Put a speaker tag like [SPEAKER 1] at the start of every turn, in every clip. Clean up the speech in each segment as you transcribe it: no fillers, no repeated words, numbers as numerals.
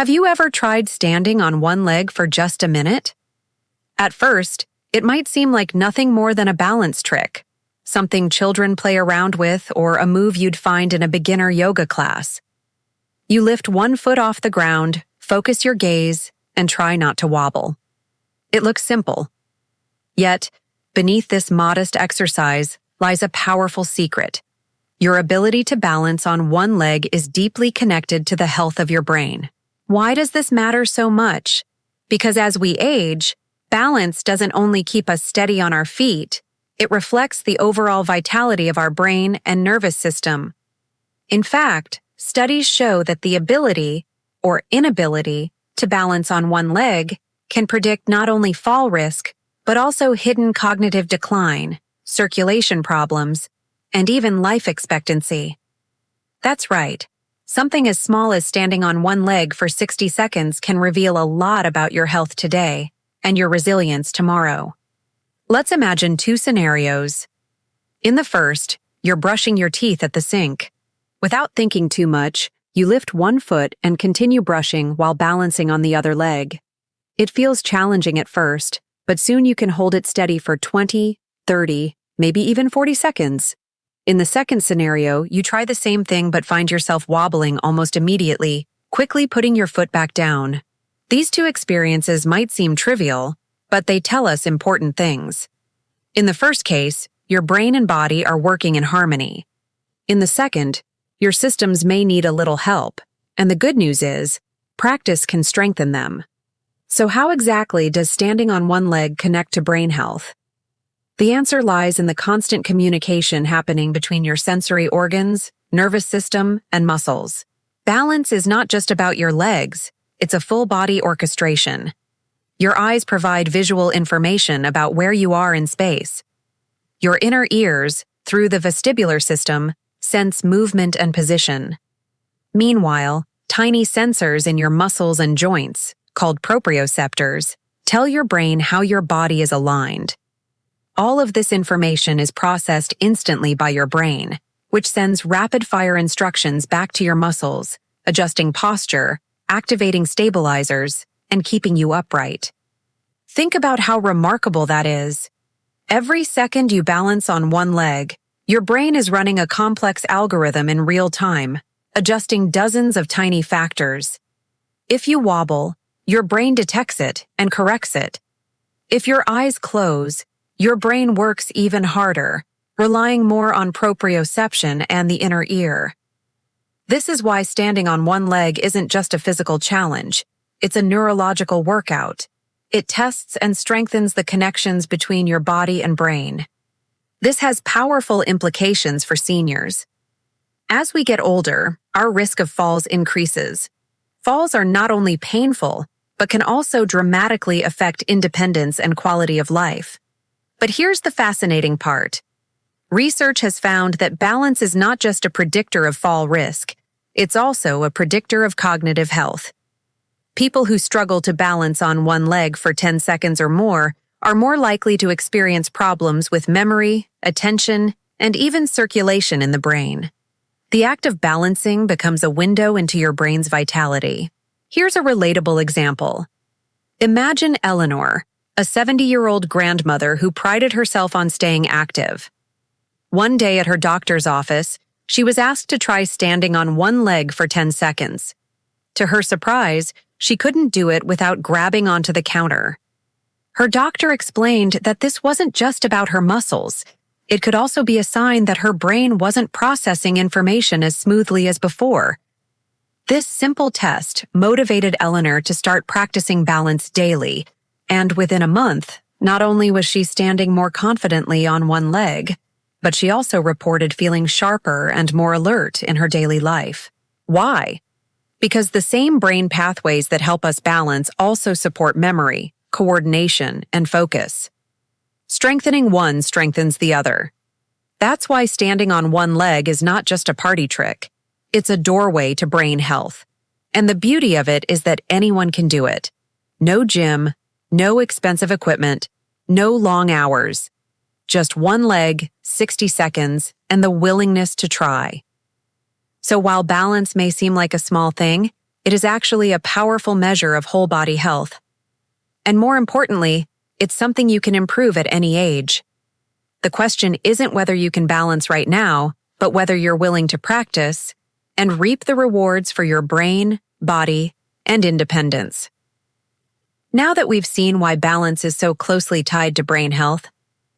[SPEAKER 1] Have you ever tried standing on one leg for just a minute? At first, it might seem like nothing more than a balance trick, something children play around with or a move you'd find in a beginner yoga class. You lift one foot off the ground, focus your gaze, and try not to wobble. It looks simple. Yet, beneath this modest exercise lies a powerful secret. Your ability to balance on one leg is deeply connected to the health of your brain. Why does this matter so much? Because as we age, balance doesn't only keep us steady on our feet, it reflects the overall vitality of our brain and nervous system. In fact, studies show that the ability, or inability, to balance on one leg can predict not only fall risk, but also hidden cognitive decline, circulation problems, and even life expectancy. That's right. Something as small as standing on one leg for 60 seconds can reveal a lot about your health today and your resilience tomorrow. Let's imagine two scenarios. In the first, you're brushing your teeth at the sink. Without thinking too much, you lift one foot and continue brushing while balancing on the other leg. It feels challenging at first, but soon you can hold it steady for 20, 30, maybe even 40 seconds. In the second scenario, you try the same thing but find yourself wobbling almost immediately, quickly putting your foot back down. These two experiences might seem trivial, but they tell us important things. In the first case, your brain and body are working in harmony. In the second, your systems may need a little help, and the good news is, practice can strengthen them. So how exactly does standing on one leg connect to brain health? The answer lies in the constant communication happening between your sensory organs, nervous system, and muscles. Balance is not just about your legs, it's a full-body orchestration. Your eyes provide visual information about where you are in space. Your inner ears, through the vestibular system, sense movement and position. Meanwhile, tiny sensors in your muscles and joints, called proprioceptors, tell your brain how your body is aligned. All of this information is processed instantly by your brain, which sends rapid-fire instructions back to your muscles, adjusting posture, activating stabilizers, and keeping you upright. Think about how remarkable that is. Every second you balance on one leg, your brain is running a complex algorithm in real time, adjusting dozens of tiny factors. If you wobble, your brain detects it and corrects it. If your eyes close, your brain works even harder, relying more on proprioception and the inner ear. This is why standing on one leg isn't just a physical challenge, it's a neurological workout. It tests and strengthens the connections between your body and brain. This has powerful implications for seniors. As we get older, our risk of falls increases. Falls are not only painful, but can also dramatically affect independence and quality of life. But here's the fascinating part. Research has found that balance is not just a predictor of fall risk, it's also a predictor of cognitive health. People who struggle to balance on one leg for 10 seconds or more are more likely to experience problems with memory, attention, and even circulation in the brain. The act of balancing becomes a window into your brain's vitality. Here's a relatable example. Imagine Eleanor, a 70-year-old grandmother who prided herself on staying active. One day at her doctor's office, she was asked to try standing on one leg for 10 seconds. To her surprise, she couldn't do it without grabbing onto the counter. Her doctor explained that this wasn't just about her muscles. It could also be a sign that her brain wasn't processing information as smoothly as before. This simple test motivated Eleanor to start practicing balance daily, and within a month, not only was she standing more confidently on one leg, but she also reported feeling sharper and more alert in her daily life. Why? Because the same brain pathways that help us balance also support memory, coordination, and focus. Strengthening one strengthens the other. That's why standing on one leg is not just a party trick. It's a doorway to brain health. And the beauty of it is that anyone can do it. No gym, no expensive equipment, no long hours. Just one leg, 60 seconds, and the willingness to try. So while balance may seem like a small thing, It is actually a powerful measure of whole body health. And more importantly, it's something you can improve at any age. The question isn't whether you can balance right now, but whether you're willing to practice and reap the rewards for your brain, body, and independence. Now that we've seen why balance is so closely tied to brain health,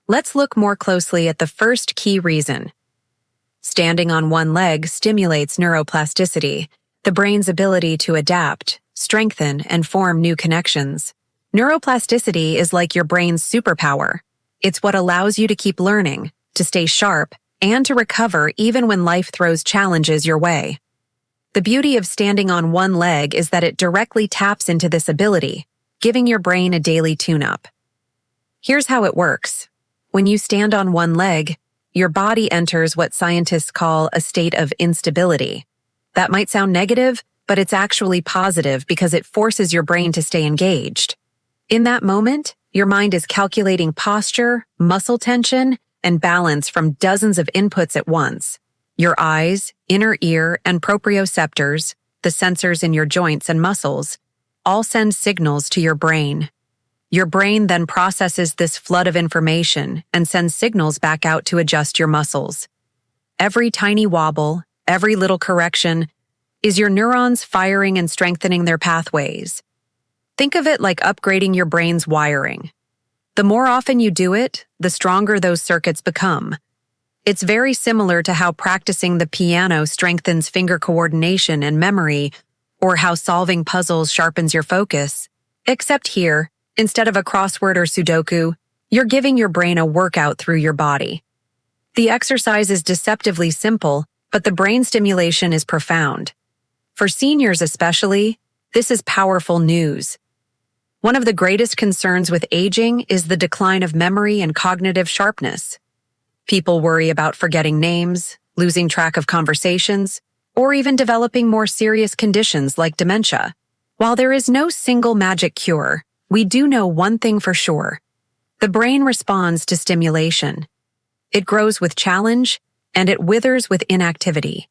[SPEAKER 1] let's look more closely at the first key reason. Standing on one leg stimulates neuroplasticity, the brain's ability to adapt, strengthen, and form new connections. Neuroplasticity is like your brain's superpower. It's what allows you to keep learning, to stay sharp, and to recover even when life throws challenges your way. The beauty of standing on one leg is that it directly taps into this ability, giving your brain a daily tune-up. Here's how it works. When you stand on one leg, your body enters what scientists call a state of instability. That might sound negative, but it's actually positive because it forces your brain to stay engaged. In that moment, your mind is calculating posture, muscle tension, and balance from dozens of inputs at once. Your eyes, inner ear, and proprioceptors, the sensors in your joints and muscles, all send signals to your brain. Your brain then processes this flood of information and sends signals back out to adjust your muscles. Every tiny wobble, every little correction, is your neurons firing and strengthening their pathways. Think of it like upgrading your brain's wiring. The more often you do it, the stronger those circuits become. It's very similar to how practicing the piano strengthens finger coordination and memory, or how solving puzzles sharpens your focus. Except here, instead of a crossword or Sudoku, you're giving your brain a workout through your body. The exercise is deceptively simple, but the brain stimulation is profound. For seniors especially, this is powerful news. One of the greatest concerns with aging is the decline of memory and cognitive sharpness. People worry about forgetting names, losing track of conversations, or even developing more serious conditions like dementia. While there is no single magic cure, we do know one thing for sure. The brain responds to stimulation. It grows with challenge, and it withers with inactivity.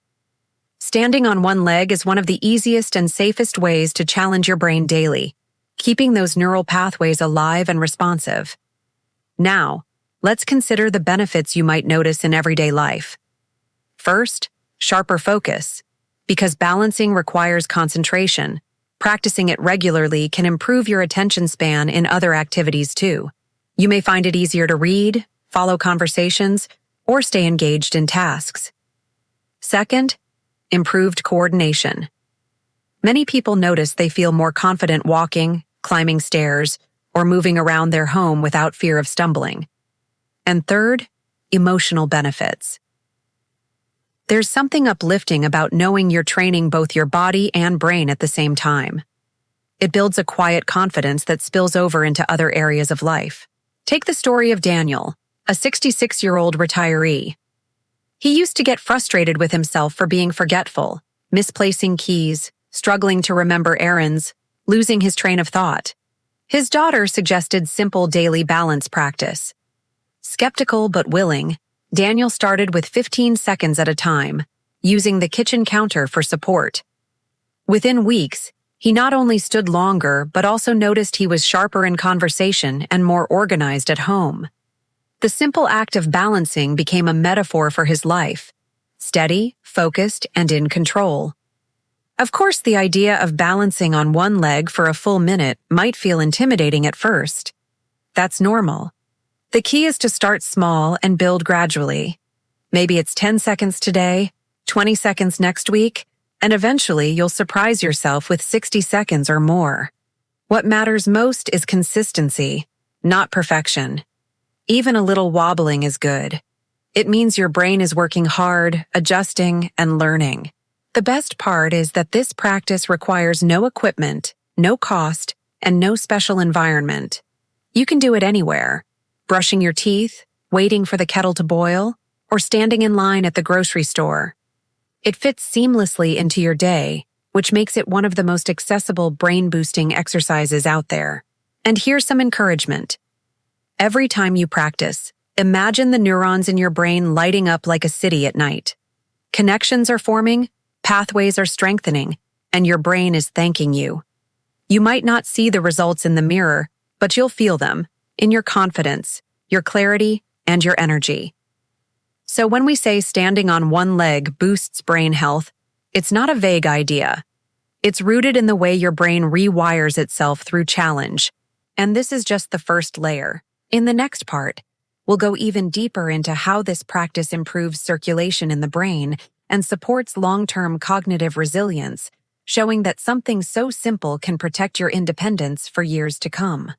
[SPEAKER 1] Standing on one leg is one of the easiest and safest ways to challenge your brain daily, keeping those neural pathways alive and responsive. Now, let's consider the benefits you might notice in everyday life. First, sharper focus. Because balancing requires concentration, practicing it regularly can improve your attention span in other activities too. You may find it easier to read, follow conversations, or stay engaged in tasks. Second, improved coordination. Many people notice they feel more confident walking, climbing stairs, or moving around their home without fear of stumbling. And third, emotional benefits. There's something uplifting about knowing you're training both your body and brain at the same time. It builds a quiet confidence that spills over into other areas of life. Take the story of Daniel, a 66-year-old retiree. He used to get frustrated with himself for being forgetful, misplacing keys, struggling to remember errands, losing his train of thought. His daughter suggested simple daily balance practice. Skeptical but willing, Daniel started with 15 seconds at a time, using the kitchen counter for support. Within weeks, he not only stood longer but also noticed he was sharper in conversation and more organized at home. The simple act of balancing became a metaphor for his life, steady, focused, and in control. Of course, the idea of balancing on one leg for a full minute might feel intimidating at first. That's normal. The key is to start small and build gradually. Maybe it's 10 seconds today, 20 seconds next week, and eventually you'll surprise yourself with 60 seconds or more. What matters most is consistency, not perfection. Even a little wobbling is good. It means your brain is working hard, adjusting, and learning. The best part is that this practice requires no equipment, no cost, and no special environment. You can do it anywhere. Brushing your teeth, waiting for the kettle to boil, or standing in line at the grocery store. It fits seamlessly into your day, which makes it one of the most accessible brain-boosting exercises out there. And here's some encouragement. Every time you practice, imagine the neurons in your brain lighting up like a city at night. Connections are forming, pathways are strengthening, and your brain is thanking you. You might not see the results in the mirror, but you'll feel them in your confidence, your clarity, and your energy. So when we say standing on one leg boosts brain health, it's not a vague idea. It's rooted in the way your brain rewires itself through challenge. And this is just the first layer. In the next part, we'll go even deeper into how this practice improves circulation in the brain and supports long-term cognitive resilience, showing that something so simple can protect your independence for years to come.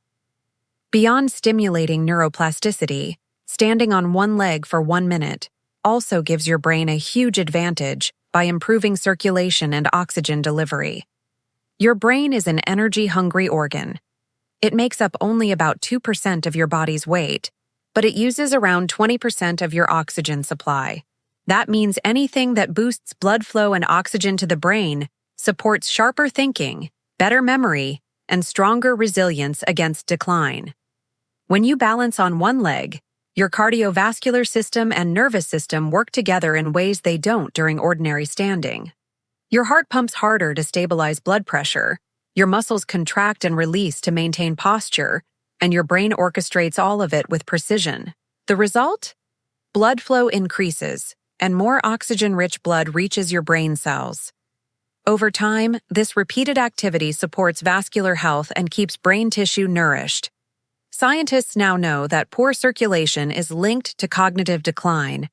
[SPEAKER 1] Beyond stimulating neuroplasticity, standing on one leg for 1 minute also gives your brain a huge advantage by improving circulation and oxygen delivery. Your brain is an energy-hungry organ. It makes up only about 2% of your body's weight, but it uses around 20% of your oxygen supply. That means anything that boosts blood flow and oxygen to the brain supports sharper thinking, better memory, and stronger resilience against decline. When you balance on one leg, your cardiovascular system and nervous system work together in ways they don't during ordinary standing. Your heart pumps harder to stabilize blood pressure, your muscles contract and release to maintain posture, and your brain orchestrates all of it with precision. The result? Blood flow increases, and more oxygen-rich blood reaches your brain cells. Over time, this repeated activity supports vascular health and keeps brain tissue nourished. Scientists now know that poor circulation is linked to cognitive decline.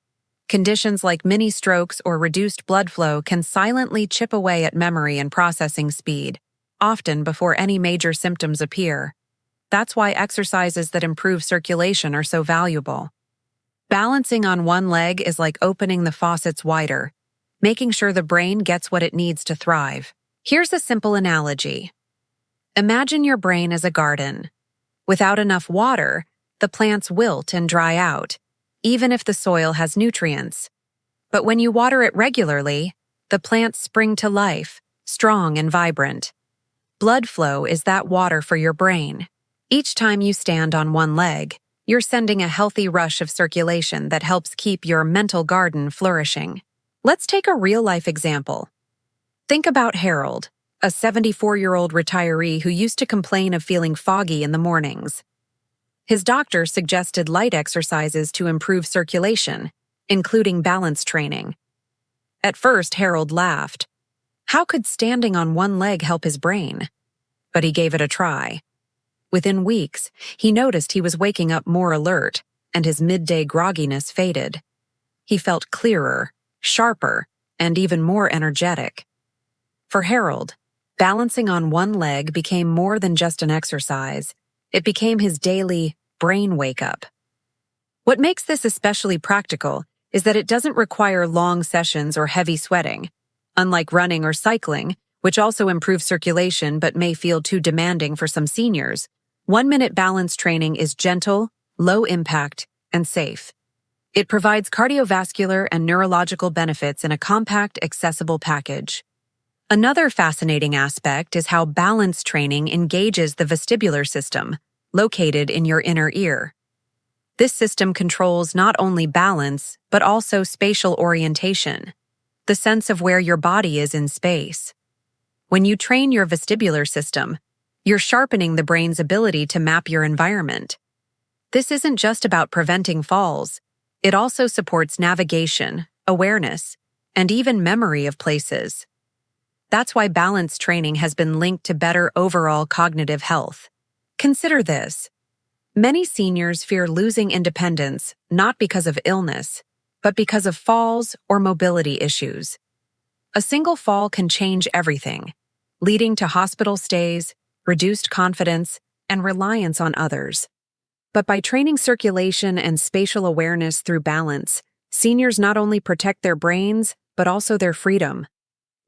[SPEAKER 1] Conditions like mini-strokes or reduced blood flow can silently chip away at memory and processing speed, often before any major symptoms appear. That's why exercises that improve circulation are so valuable. Balancing on one leg is like opening the faucets wider, making sure the brain gets what it needs to thrive. Here's a simple analogy. Imagine your brain as a garden. Without enough water, the plants wilt and dry out, even if the soil has nutrients. But when you water it regularly, the plants spring to life, strong and vibrant. Blood flow is that water for your brain. Each time you stand on one leg, you're sending a healthy rush of circulation that helps keep your mental garden flourishing. Let's take a real-life example. Think about Harold, a 74-year-old retiree who used to complain of feeling foggy in the mornings. His doctor suggested light exercises to improve circulation, including balance training. At first, Harold laughed. How could standing on one leg help his brain? But he gave it a try. Within weeks, he noticed he was waking up more alert, and his midday grogginess faded. He felt clearer, sharper, and even more energetic. For Harold, balancing on one leg became more than just an exercise. It became his daily brain wake-up. What makes this especially practical is that it doesn't require long sessions or heavy sweating. Unlike running or cycling, which also improve circulation but may feel too demanding for some seniors, 1-minute balance training is gentle, low impact, and safe. It provides cardiovascular and neurological benefits in a compact, accessible package. Another fascinating aspect is how balance training engages the vestibular system, located in your inner ear. This system controls not only balance, but also spatial orientation, the sense of where your body is in space. When you train your vestibular system, you're sharpening the brain's ability to map your environment. This isn't just about preventing falls. It also supports navigation, awareness, and even memory of places. That's why balance training has been linked to better overall cognitive health. Consider this. Many seniors fear losing independence not because of illness, but because of falls or mobility issues. A single fall can change everything, leading to hospital stays, reduced confidence, and reliance on others. But by training circulation and spatial awareness through balance, seniors not only protect their brains, but also their freedom.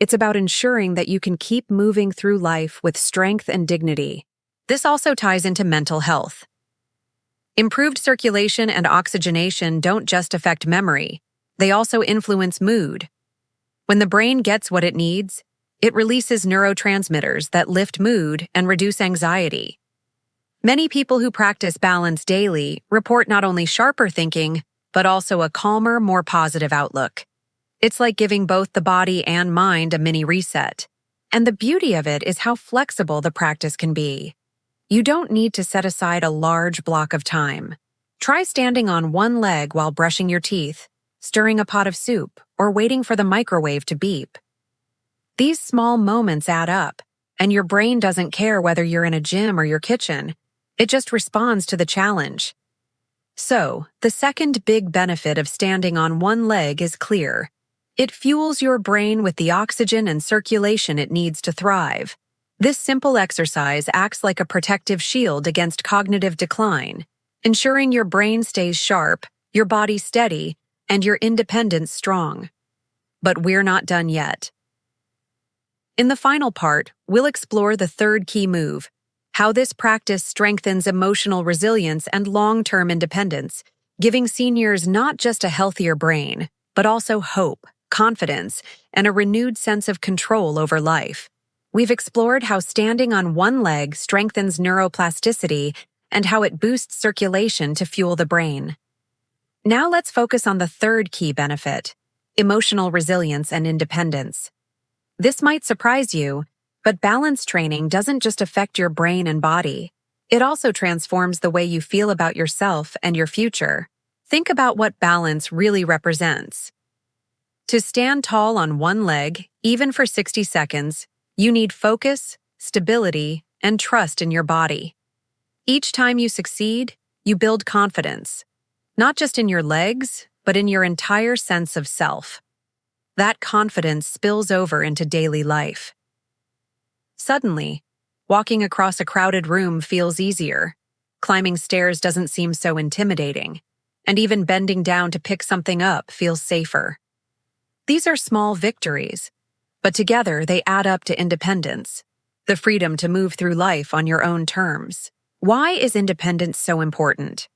[SPEAKER 1] It's about ensuring that you can keep moving through life with strength and dignity. This also ties into mental health. Improved circulation and oxygenation don't just affect memory, they also influence mood. When the brain gets what it needs, it releases neurotransmitters that lift mood and reduce anxiety. Many people who practice balance daily report not only sharper thinking, but also a calmer, more positive outlook. It's like giving both the body and mind a mini reset. And the beauty of it is how flexible the practice can be. You don't need to set aside a large block of time. Try standing on one leg while brushing your teeth, stirring a pot of soup, or waiting for the microwave to beep. These small moments add up, and your brain doesn't care whether you're in a gym or your kitchen. It just responds to the challenge. So, the second big benefit of standing on one leg is clear. It fuels your brain with the oxygen and circulation it needs to thrive. This simple exercise acts like a protective shield against cognitive decline, ensuring your brain stays sharp, your body steady, and your independence strong. But we're not done yet. In the final part, we'll explore the third key move, how this practice strengthens emotional resilience and long-term independence, giving seniors not just a healthier brain, but also hope, confidence, and a renewed sense of control over life. We've explored how standing on one leg strengthens neuroplasticity and how it boosts circulation to fuel the brain. Now let's focus on the third key benefit, emotional resilience and independence. This might surprise you, but balance training doesn't just affect your brain and body. It also transforms the way you feel about yourself and your future. Think about what balance really represents. To stand tall on one leg, even for 60 seconds, you need focus, stability, and trust in your body. Each time you succeed, you build confidence, not just in your legs, but in your entire sense of self. That confidence spills over into daily life. Suddenly, walking across a crowded room feels easier, climbing stairs doesn't seem so intimidating, and even bending down to pick something up feels safer. These are small victories, but together they add up to independence, the freedom to move through life on your own terms. Why is independence so important?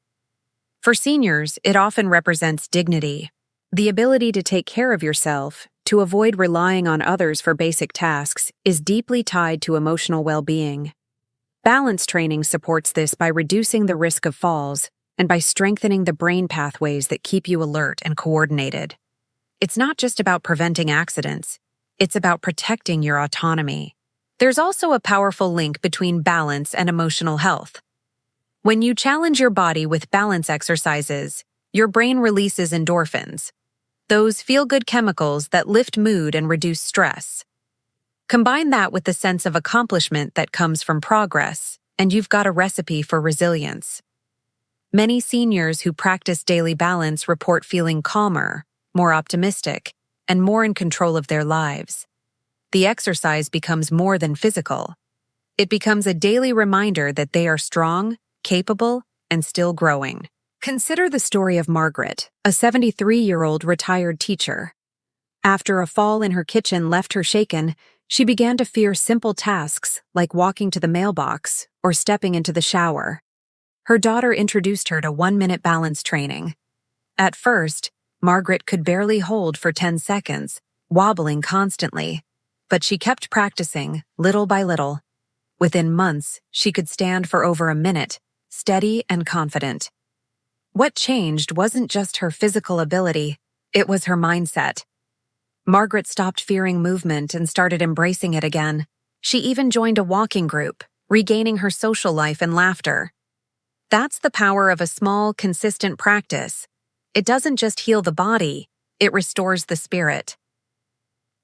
[SPEAKER 1] For seniors, it often represents dignity, the ability to take care of yourself, to avoid relying on others for basic tasks, is deeply tied to emotional well-being. Balance training supports this by reducing the risk of falls and by strengthening the brain pathways that keep you alert and coordinated. It's not just about preventing accidents, it's about protecting your autonomy. There's also a powerful link between balance and emotional health. When you challenge your body with balance exercises, your brain releases endorphins, those feel-good chemicals that lift mood and reduce stress. Combine that with the sense of accomplishment that comes from progress, and you've got a recipe for resilience. Many seniors who practice daily balance report feeling calmer, more optimistic, and more in control of their lives. The exercise becomes more than physical. It becomes a daily reminder that they are strong, capable, and still growing. Consider the story of Margaret, a 73-year-old retired teacher. After a fall in her kitchen left her shaken, she began to fear simple tasks like walking to the mailbox or stepping into the shower. Her daughter introduced her to 1-minute balance training. At first, Margaret could barely hold for 10 seconds, wobbling constantly, but she kept practicing, little by little. Within months, she could stand for over a minute, steady and confident. What changed wasn't just her physical ability, it was her mindset. Margaret stopped fearing movement and started embracing it again. She even joined a walking group, regaining her social life and laughter. That's the power of a small, consistent practice. It doesn't just heal the body, it restores the spirit.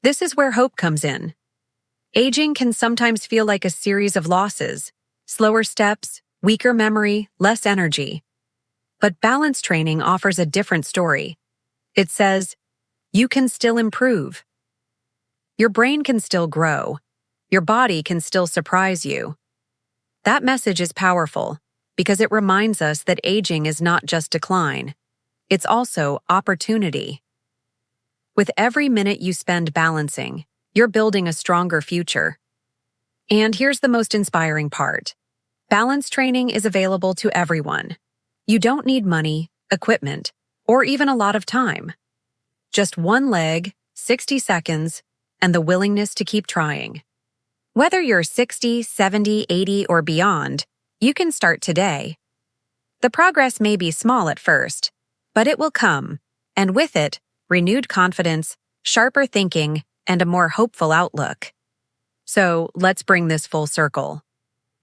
[SPEAKER 1] This is where hope comes in. Aging can sometimes feel like a series of losses, slower steps, weaker memory, less energy. But balance training offers a different story. It says, you can still improve. Your brain can still grow. Your body can still surprise you. That message is powerful because it reminds us that aging is not just decline. It's also opportunity. With every minute you spend balancing, you're building a stronger future. And here's the most inspiring part. Balance training is available to everyone. You don't need money, equipment, or even a lot of time. Just one leg, 60 seconds, and the willingness to keep trying. Whether you're 60, 70, 80, or beyond, you can start today. The progress may be small at first, but it will come, and with it, renewed confidence, sharper thinking, and a more hopeful outlook. So let's bring this full circle.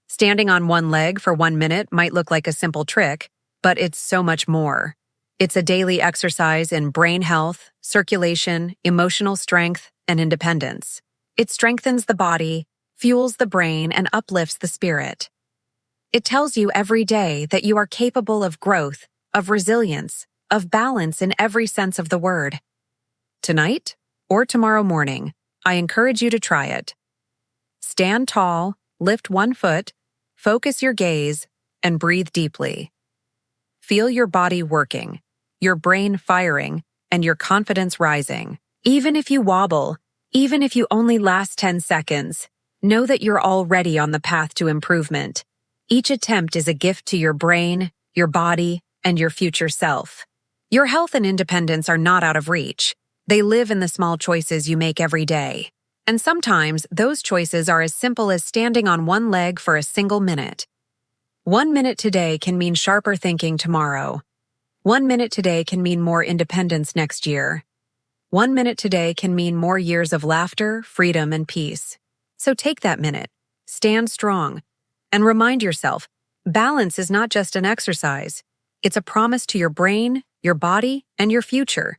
[SPEAKER 1] Standing on one leg for 1 minute might look like a simple trick, but it's so much more. It's a daily exercise in brain health, circulation, emotional strength, and independence. It strengthens the body, fuels the brain, and uplifts the spirit. It tells you every day that you are capable of growth, of resilience, of balance in every sense of the word. Tonight, or tomorrow morning, I encourage you to try it. Stand tall, lift one foot, focus your gaze, and breathe deeply. Feel your body working, your brain firing, and your confidence rising. Even if you wobble, even if you only last 10 seconds, know that you're already on the path to improvement. Each attempt is a gift to your brain, your body, and your future self. Your health and independence are not out of reach. They live in the small choices you make every day. And sometimes those choices are as simple as standing on one leg for a single minute. 1 minute today can mean sharper thinking tomorrow. 1 minute today can mean more independence next year. 1 minute today can mean more years of laughter, freedom, and peace. So take that minute, stand strong, and remind yourself, balance is not just an exercise. It's a promise to your brain, your body, and your future.